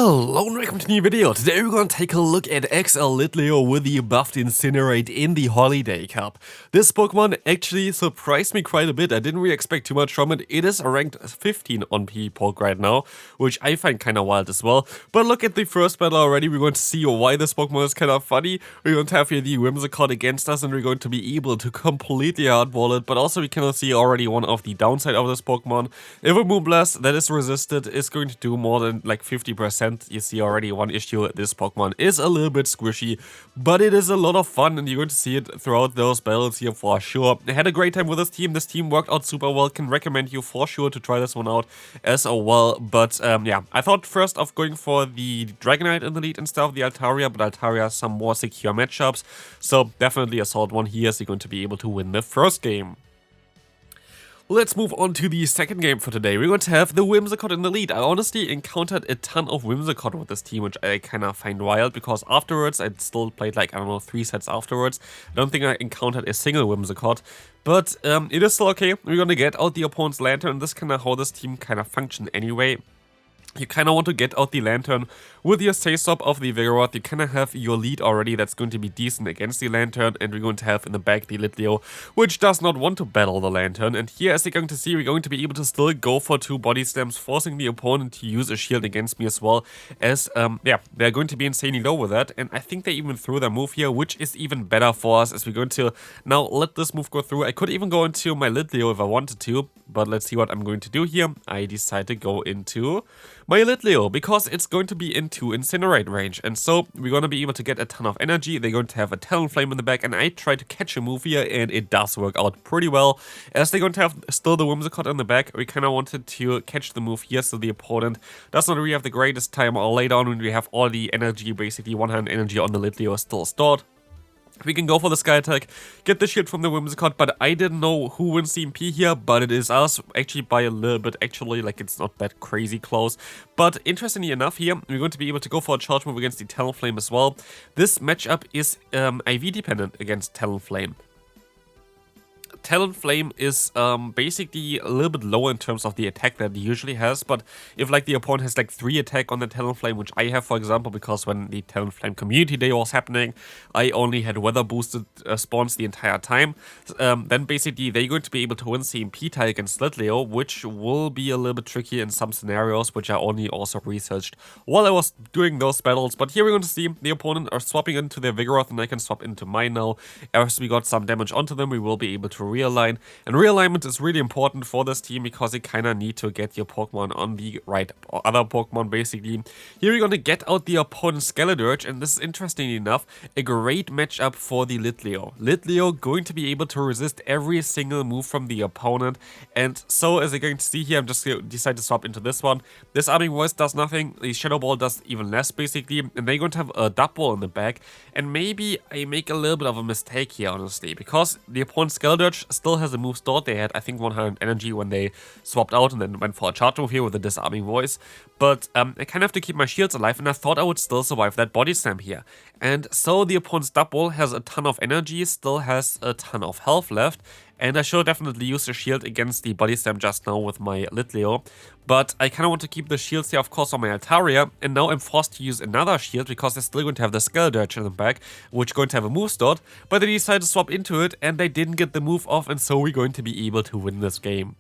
Hello and welcome to a new video. Today we're going to take a look at XL Litleo with the buffed Incinerate in the Holiday Cup. This Pokemon actually surprised me quite a bit. I didn't really expect too much from it. It is ranked 15 on PvPoke right now, which I find kind of wild as well. But look at the first battle already. We're going to see why this Pokemon is kind of funny. We're going to have here the Whimsicott against us and we're going to be able to completely hardball it. But also we can see already one of the downside of this Pokemon. If a Moonblast that is resisted is going to do more than like 50%. You see already one issue, this Pokemon is a little bit squishy, but it is a lot of fun and you're going to see it throughout those battles here for sure. I had a great time with this team worked out super well, can recommend you for sure to try this one out as well. But yeah, I thought first of going for the Dragonite in the lead instead of the Altaria, but Altaria has some more secure matchups, so definitely Assault 1 here is going to be able to win the first game. Let's move on to the second game for today. We're going to have the Whimsicott in the lead. I honestly encountered a ton of Whimsicott with this team, which I kind of find wild because afterwards, I still played like, I don't know, 3 sets afterwards. I don't think I encountered a single Whimsicott, but it is still okay. We're going to get out the opponent's Lantern. This is kind of how this team kind of function anyway. You kind of want to get out the Lantern with your Say-Stop of the Vigoroth. You kind of have your lead already that's going to be decent against the Lantern, and we're going to have in the back the Litleo, which does not want to battle the Lantern. And here, as you're going to see, we're going to be able to still go for 2 body slams, forcing the opponent to use a shield against me as well, as, yeah, they're going to be insanely low with that. And I think they even threw their move here, which is even better for us, as we're going to now let this move go through. I could even go into my Litleo if I wanted to, but let's see what I'm going to do here. I decide to go into my Litleo, because it's going to be into Incinerate range, and so we're going to be able to get a ton of energy. They're going to have a Talonflame in the back, and I try to catch a move here, and it does work out pretty well, as they're going to have still the Whimsicott in the back. We kind of wanted to catch the move here, so the opponent does not really have the greatest time, or later on when we have all the energy, basically 100 energy on the Litleo is still stored. We can go for the Sky Attack, get the shield from the Whimsicott, but I didn't know who wins CMP here, but it is us, actually by a little bit, actually, like it's not that crazy close. But interestingly enough here, we're going to be able to go for a charge move against the Talonflame as well. This matchup is IV dependent against Talonflame. Talonflame is basically a little bit lower in terms of the attack that he usually has, but if like the opponent has like 3 attack on the Talonflame, which I have for example, because when the Talonflame community day was happening, I only had weather boosted spawns the entire time, then basically they're going to be able to win CMP tie against Litleo, which will be a little bit tricky in some scenarios, which I only also researched while I was doing those battles. But here we're going to see the opponent are swapping into their Vigoroth, and I can swap into mine now. As we got some damage onto them, we will be able to realign, and realignment is really important for this team because you kind of need to get your Pokemon on the right other Pokemon basically. Here we're going to get out the opponent's Skeledirge, and this is interestingly enough a great matchup for the Litleo. Litleo going to be able to resist every single move from the opponent, and so as you're going to see here, I'm just going to decide to swap into this one. This Arming Voice does nothing, the Shadow Ball does even less basically, and they're going to have a Dub Ball in the back, and maybe I make a little bit of a mistake here honestly, because the opponent's Skeledirge still has a move stored. They had I think 100 energy when they swapped out and then went for a charge move here with a Disarming Voice, but I kind of have to keep my shields alive, and I thought I would still survive that Body Slam here. And so the opponent's Dub Ball has a ton of energy, still has a ton of health left, and I should definitely use the shield against the Body Slam just now with my Litleo. But I kind of want to keep the shields here, of course, on my Altaria, and now I'm forced to use another shield because they're still going to have the Skeledirge in the back, which is going to have a move stored, but they decided to swap into it, and they didn't get the move off, and so we're going to be able to win this game.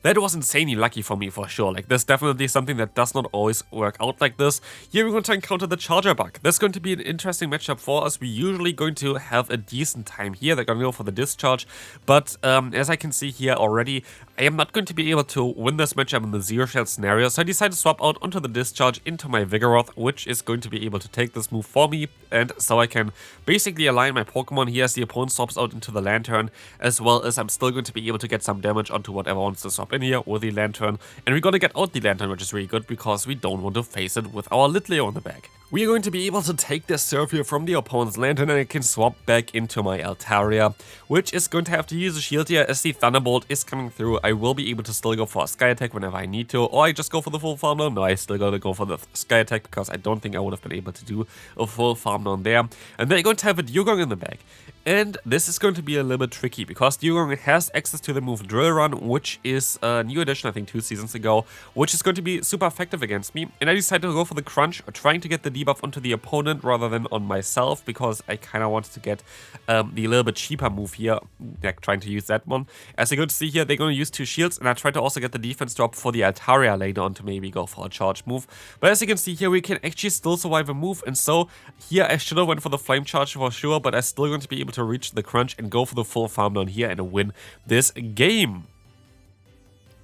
That was insanely lucky for me for sure. Like, there's definitely something that does not always work out like this. Here we're going to encounter the Charger Bug. That's going to be an interesting matchup for us. We're usually going to have a decent time here. They're going to go for the Discharge. But as I can see here already, I am not going to be able to win this matchup in the Zero Shell scenario. So I decided to swap out onto the Discharge into my Vigoroth, which is going to be able to take this move for me. And so I can basically align my Pokemon here as the opponent swaps out into the Lantern, as well as I'm still going to be able to get some damage onto whatever wants to swap in here with the Lantern, and we're gonna get out the Lantern, which is really good because we don't want to face it with our Litleo in the back. We are going to be able to take this serve here from the opponent's Lantern, and I can swap back into my Altaria, which is going to have to use a shield here as the Thunderbolt is coming through. I will be able to still go for a Sky Attack whenever I need to, or I just go for the full farm down. No, I still gotta go for the Sky Attack because I don't think I would have been able to do a full farm down there. And then you're going to have a Dugong in the back. And this is going to be a little bit tricky because Dugong has access to the move Drill Run, which is a new addition, I think 2 seasons ago, which is going to be super effective against me. And I decided to go for the Crunch, trying to get the debuff onto the opponent rather than on myself, because I kind of wanted to get the little bit cheaper move here, like trying to use that one. As you're going to see here, they're going to use 2 shields, and I tried to also get the defense drop for the Altaria later on to maybe go for a charge move. But as you can see here, we can actually still survive a move, and so here I should have went for the Flame Charge for sure, but I'm still going to be able to reach the Crunch and go for the full farm down here and win this game.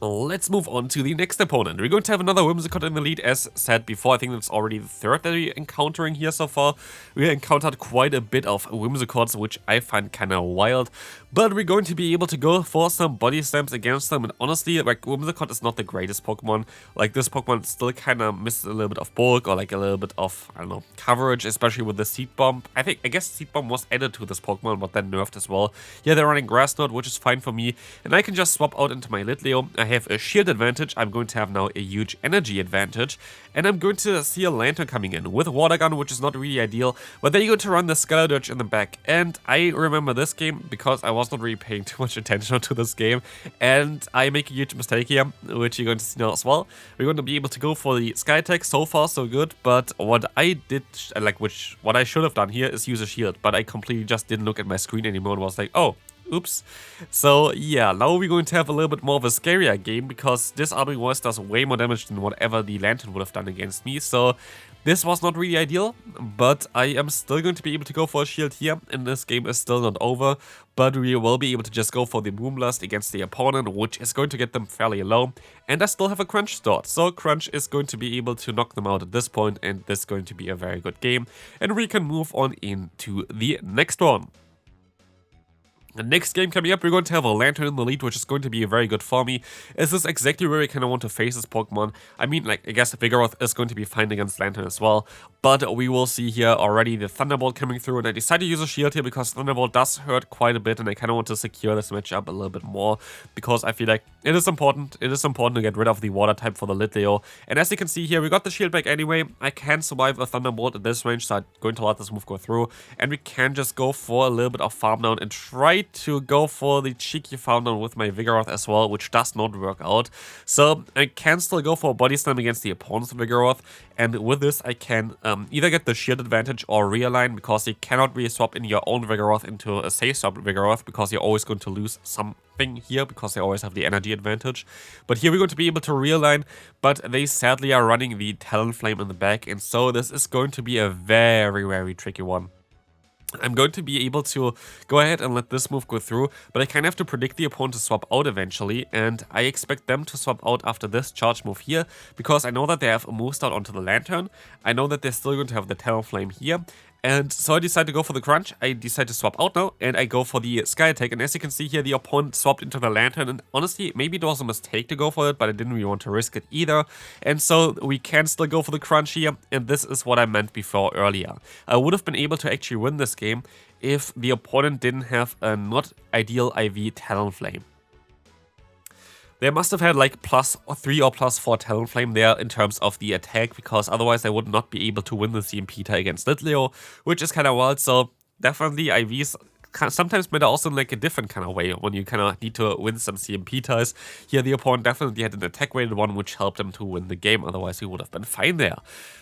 Let's move on to the next opponent. We're going to have another Whimsicott in the lead, as said before. I think that's already the third that we're encountering here so far. We encountered quite a bit of Whimsicotts, which I find kind of wild. But we're going to be able to go for some body slams against them. And honestly, like, Whimsicott is not the greatest Pokemon. Like, this Pokemon still kind of misses a little bit of bulk or like a little bit of, I don't know, coverage, especially with the Seed Bomb. I guess Seed Bomb was added to this Pokemon, but then nerfed as well. Yeah, they're running Grass Knot, which is fine for me. And I can just swap out into my Litleo. I have a shield advantage. I'm going to have now a huge energy advantage, and I'm going to see a Lantern coming in with Water Gun, which is not really ideal, but then you're going to run the Skeledirge in the back. And I remember this game because I was not really paying too much attention to this game, and I make a huge mistake here, which you're going to see now as well. We're going to be able to go for the Sky Attack. So far so good, but what I did, what I should have done here is use a shield, but I completely just didn't look at my screen anymore and was like, oh, oops. So yeah, now we're going to have a little bit more of a scarier game because this Disarming Voice does way more damage than whatever the Lantern would have done against me. So this was not really ideal, but I am still going to be able to go for a shield here, and this game is still not over. But we will be able to just go for the Moonblast against the opponent, which is going to get them fairly low. And I still have a Crunch stored, so Crunch is going to be able to knock them out at this point, and this is going to be a very good game. And we can move on into the next one. The next game coming up, we're going to have a Lantern in the lead, which is going to be very good for me. This is exactly where I kind of want to face this Pokemon. I mean, like, I guess Vigoroth is going to be fine against Lantern as well. But we will see here already the Thunderbolt coming through, and I decided to use a shield here because Thunderbolt does hurt quite a bit, and I kind of want to secure this matchup a little bit more because I feel like it is important. It is important to get rid of the Water type for the Litleo. And as you can see here, we got the shield back anyway. I can survive a Thunderbolt at this range, so I'm going to let this move go through. And we can just go for a little bit of farm down and try to go for the cheeky farm down with my Vigoroth as well, which does not work out. So I can still go for a Body Slam against the opponent's Vigoroth, and with this I can either get the shield advantage or realign, because you cannot really swap in your own Vigoroth into a safe swap Vigoroth, because you're always going to lose something here, because they always have the energy advantage. But here we're going to be able to realign, but they sadly are running the Talonflame in the back, and so this is going to be a very, very tricky one. I'm going to be able to go ahead and let this move go through, but I kind of have to predict the opponent to swap out eventually, and I expect them to swap out after this charge move here, because I know that they have a move start onto the Lantern. I know that they're still going to have the Talonflame here, and so I decide to go for the Crunch. I decide to swap out now, and I go for the Sky Attack, and as you can see here, the opponent swapped into the Lantern, and honestly, maybe it was a mistake to go for it, but I didn't really want to risk it either, and so we can still go for the Crunch here, and this is what I meant before earlier. I would have been able to actually win this game if the opponent didn't have a not ideal IV Talonflame. They must have had like +3 or +4 Talonflame there in terms of the attack, because otherwise I would not be able to win the CMP tie against Litleo, which is kind of wild. So definitely IVs sometimes matter also in like a different kind of way when you kind of need to win some CMP ties. Here the opponent definitely had an attack weighted one, which helped them to win the game, otherwise we would have been fine there.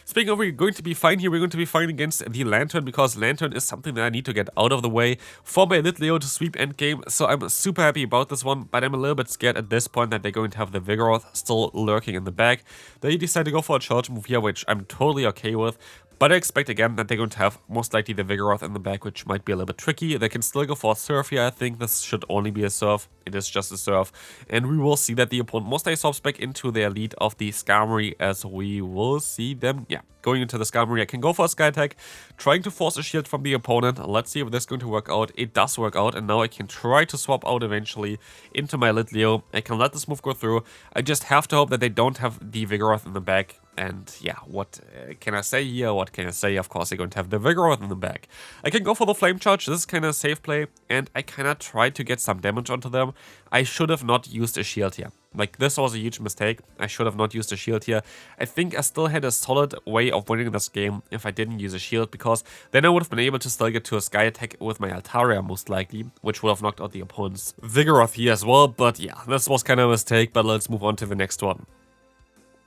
Speaking of, we're going to be fine here, we're going to be fine against the Lantern, because Lantern is something that I need to get out of the way for my Litleo to sweep endgame, so I'm super happy about this one, but I'm a little bit scared at this point that they're going to have the Vigoroth still lurking in the back. They decide to go for a charge move here, which I'm totally okay with. But I expect again that they're going to have most likely the Vigoroth in the back, which might be a little bit tricky. They can still go for a Surf here. I think this should only be a Surf. It is just a Surf. And we will see that the opponent most likely swaps back into their lead of the Skarmory, as we will see them, going into the Skarmory. I can go for a Sky Attack, trying to force a shield from the opponent. Let's see if this is going to work out. It does work out, and now I can try to swap out eventually into my Litleo. I can let this move go through. I just have to hope that they don't have the Vigoroth in the back. And yeah, what can I say here? What can I say? Of course, they're going to have the Vigoroth in the back. I can go for the Flame Charge. This is kind of a safe play, and I kind of tried to get some damage onto them. I should have not used a shield here. Like, this was a huge mistake. I should have not used a shield here. I think I still had a solid way of winning this game if I didn't use a shield, because then I would have been able to still get to a Sky Attack with my Altaria most likely, which would have knocked out the opponent's Vigoroth here as well. But yeah, this was kind of a mistake, but let's move on to the next one.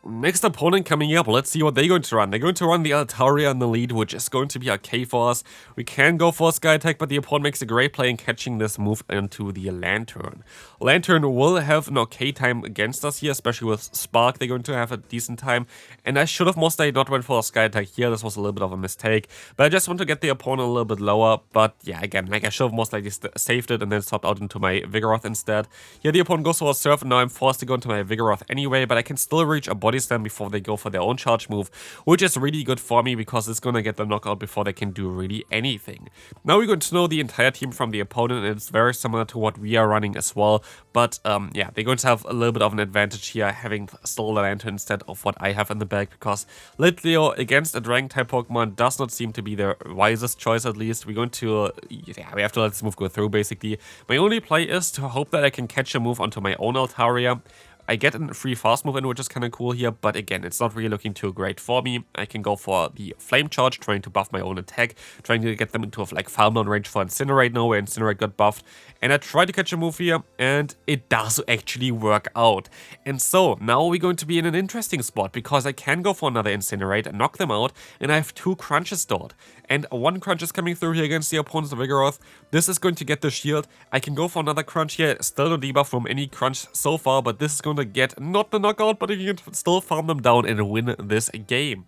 Next opponent coming up, let's see what they're going to run. They're going to run the Altaria in the lead, which is going to be okay for us. We can go for a Sky Attack, but the opponent makes a great play in catching this move into the Lantern. Lantern will have an okay time against us here, especially with Spark. They're going to have a decent time, and I should have most likely not went for a Sky Attack here. This was a little bit of a mistake, but I just want to get the opponent a little bit lower. But yeah, again, like I should have most likely saved it and then swapped out into my Vigoroth instead. Here the opponent goes for a Surf, and now I'm forced to go into my Vigoroth anyway, but I can still reach a Body Slam before they go for their own charge move, which is really good for me because it's gonna get them knockout before they can do really anything. Now we're going to know the entire team from the opponent, and it's very similar to what we are running as well, but yeah, they're going to have a little bit of an advantage here, having still the Lantern instead of what I have in the back, because Litleo against a Dragon type Pokemon does not seem to be the wisest choice. At least we're going to, yeah, we have to let this move go through basically. My only play is to hope that I can catch a move onto my own Altaria. I get a free fast move in, which is kind of cool here, but again, it's not really looking too great for me. I can go for the Flame Charge, trying to buff my own attack, trying to get them into like farm down range for Incinerate now, where Incinerate got buffed. And I try to catch a move here, and it does actually work out. And so, now we're going to be in an interesting spot, because I can go for another Incinerate and knock them out, and I have 2 crunches stored. And 1 crunch is coming through here against the opponent's Vigoroth. This is going to get the shield. I can go for another crunch here, still no debuff from any crunch so far, but this is going to get not the knockout, but you can still farm them down and win this game.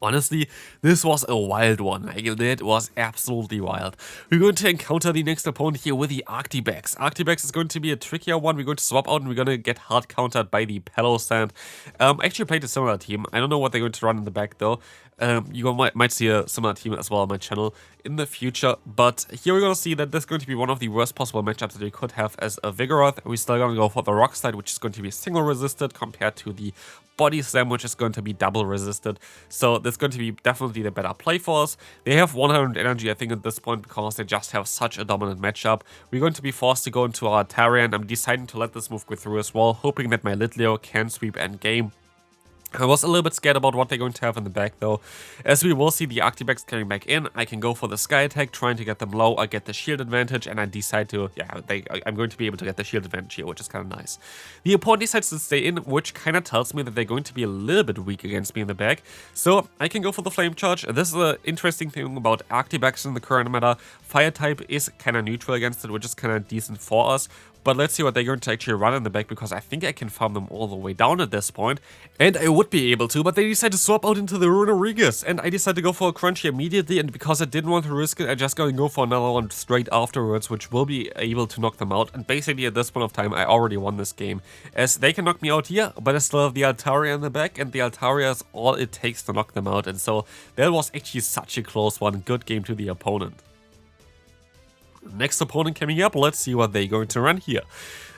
Honestly, this was a wild one. Like, it was absolutely wild. We're going to encounter the next opponent here with the Arctibex. Arctibex is going to be a trickier one. We're going to swap out and we're going to get hard countered by the Palossand. Actually played a similar team. I don't know what they're going to run in the back though. You might see a similar team as well on my channel in the future, but here we're going to see that this is going to be one of the worst possible matchups that we could have as a Vigoroth. We're still going to go for the Rock Slide, which is going to be single resisted compared to the Body Slam, which is going to be double resisted. So this is going to be definitely the better play for us. They have 100 energy, I think, at this point, because they just have such a dominant matchup. We're going to be forced to go into our Altaria, and I'm deciding to let this move go through as well, hoping that my Litleo can sweep endgame. I was a little bit scared about what they're going to have in the back though. As we will see the Arctibex coming back in, I can go for the Sky Attack, trying to get them low. I get the shield advantage, and I decide to, yeah, I'm going to be able to get the shield advantage here, which is kind of nice. The opponent decides to stay in, which kind of tells me that they're going to be a little bit weak against me in the back. So I can go for the Flame Charge. This is an interesting thing about Arctibex in the current meta. Fire type is kind of neutral against it, which is kind of decent for us. But let's see what they're going to actually run in the back, because I think I can farm them all the way down at this point. And I would be able to, but they decide to swap out into the Runerigus. And I decided to go for a crunch immediately, and because I didn't want to risk it, I just going to go for another one straight afterwards, which will be able to knock them out. And basically at this point of time, I already won this game, as they can knock me out here, but I still have the Altaria in the back, and the Altaria is all it takes to knock them out. And so that was actually such a close one. Good game to the opponent. Next opponent coming up, let's see what they're going to run here.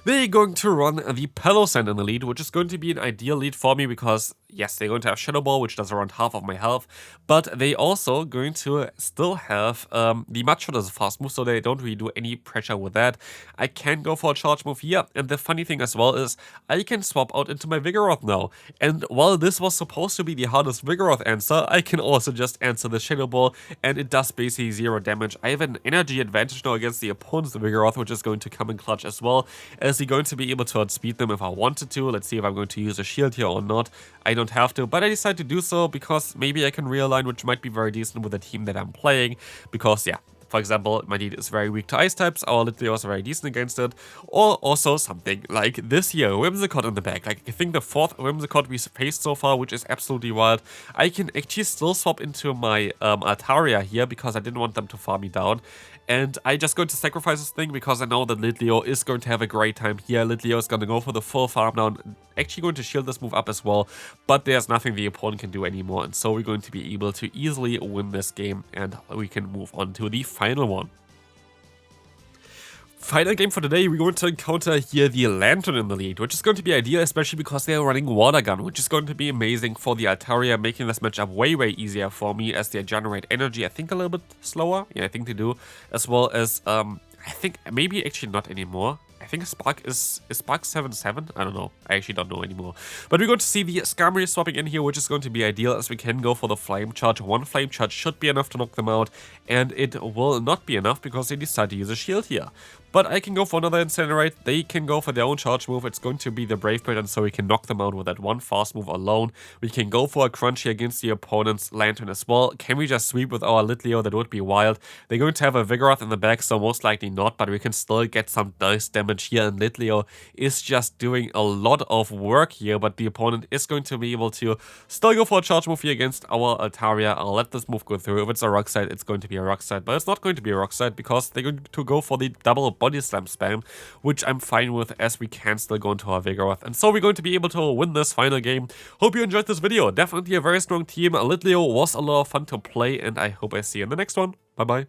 They're going to run the Palossand in the lead, which is going to be an ideal lead for me because, yes, they're going to have Shadow Ball, which does around half of my health, but they also going to still have the Mudshot as a fast move, so they don't really do any pressure with that. I can go for a charge move here, and the funny thing as well is I can swap out into my Vigoroth now. And while this was supposed to be the hardest Vigoroth answer, I can also just answer the Shadow Ball, and it does basically 0 damage. I have an energy advantage now against the opponent's Vigoroth, which is going to come in clutch as well, as we're going to be able to outspeed them if I wanted to. Let's see if I'm going to use a shield here or not. I don't have to, but I decided to do so because maybe I can realign, which might be very decent with the team that I'm playing, because yeah, for example, my lead is very weak to ice types, our Litleo is very decent against it, or also something like this here, Whimsicott in the back. Like, I think the 4th Whimsicott we faced so far, which is absolutely wild. I can actually still swap into my Altaria here because I didn't want them to farm me down. And I just going to sacrifice this thing because I know that Litleo is going to have a great time here. Litleo is going to go for the full farm down, actually going to shield this move up as well, but there's nothing the opponent can do anymore, and so we're going to be able to easily win this game, and we can move on to the final one. Final game for today, we're going to encounter here the Lantern in the lead, which is going to be ideal, especially because they are running Water Gun, which is going to be amazing for the Altaria, making this matchup way easier for me as they generate energy, I think a little bit slower, yeah, I think they do, as well as, I think maybe actually not anymore. I think Spark is Spark 7/7? I don't know. I actually don't know anymore. But we're going to see the Skarmory swapping in here, which is going to be ideal as we can go for the Flame Charge. One Flame Charge should be enough to knock them out, and it will not be enough because they decide to use a shield here. But I can go for another Incinerate, they can go for their own charge move, it's going to be the Brave Bird, and so we can knock them out with that one fast move alone. We can go for a crunch here against the opponent's Lantern as well. Can we just sweep with our Litleo? That would be wild. They're going to have a Vigoroth in the back, so most likely not, but we can still get some nice damage here, and Litleo is just doing a lot of work here, but the opponent is going to be able to still go for a charge move here against our Altaria. I'll let this move go through. If it's a Rock Slide, it's going to be a Rock Slide, but it's not going to be a Rock Slide because they're going to go for the double Body Slam spam, which I'm fine with as we can still go into our Vigoroth. And so we're going to be able to win this final game. Hope you enjoyed this video. Definitely a very strong team. Litleo was a lot of fun to play, and I hope I see you in the next one. Bye bye.